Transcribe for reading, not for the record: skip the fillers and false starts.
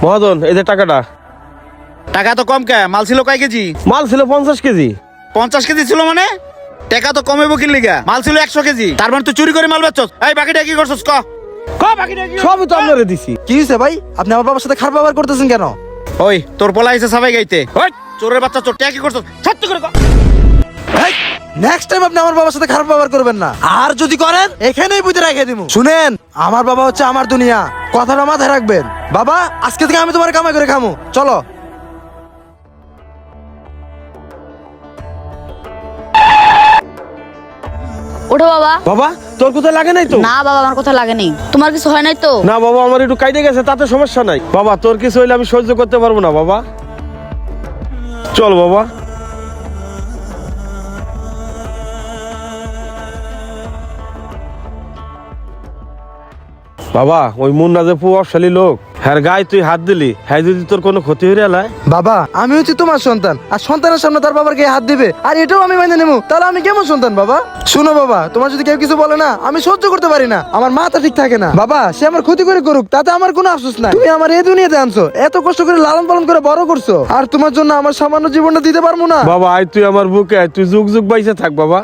মহাজন এই যে টাকাটা। টাকা তো কম কে, মাল ছিল কয় কেজি? মাল ছিল 50 কেজি। 50 কেজি ছিল মানে? টাকা তো কমে বকির লিগা, মাল ছিল 100 কেজি। তার মানে তুই চুরি করে মাল বেচছস। এই বাকিটা কি করছস ক? বাকিটা কি? সবই তো আপনারে দিছি। কি হয়েছে ভাই? আপনি আমার বাবার সাথে খারাপ ব্যবহার করতেছেন কেন? ওই তোর পোলা আইছে সাফাই গাইতে। ওই চোরের বাচ্চা চোর, টাকা কি করছস? সত্যি করে ক। নেক্সট টাইম আপনি আমার বাবার সাথে খারাপ ব্যবহার করবেন না, আর যদি করেন এখানেই বুঝে রেখে দিব। শুনেন, আমার বাবা হচ্ছে আমার দুনিয়া, কথাটা মাথায় রাখবেন। বাবা, আজকে থেকে আমি তোমার কামাই করে খামু, চলো। ওঠো বাবা। বাবা তোর কোথায় লাগে নাই তো? না বাবা, আমার কথা লাগেনি। তোমার কিছু হয় নাই তো? না বাবা, আমার একটু কাইটে গেছে, তাতে সমস্যা নাই। বাবা তোর কিছু হইলে আমি সহ্য করতে পারবো না বাবা। চল বাবা। বাবা ওই মুন্না যে প্রভাবশালী লোক, হ্যাঁ গায়ে তুই হাত দিলি, হ্যাঁ যদি তোর কোনো ক্ষতি হয়ে এলায়। বাবা, আমি হচ্ছি তোমার সন্তান, আর সন্তানের সামনে তার বাবার গায়ে হাত দিবে আর এটাও আমি মেনে নেবো, তাহলে আমি কেমন সন্তান বাবা? শুনো বাবা, তোমার যদি কেউ কিছু বলে না, আমি সহ্য করতে পারি না, আমার মাথা ঠিক থাকে না। বাবা, সে আমার ক্ষতি করে করুক, তাতে আমার কোনো আফসোস নাই। তুমি আমার এই দুনিয়াতে আনছো, এত কষ্ট করে লালন পালন করে বড় করছো, আর তোমার জন্য আমার সামান্য জীবনটা দিতে পারবো না? বাবা আয় তুই আমার বুকে আয়, তুই যুগ যুগ বাইসে থাক বাবা।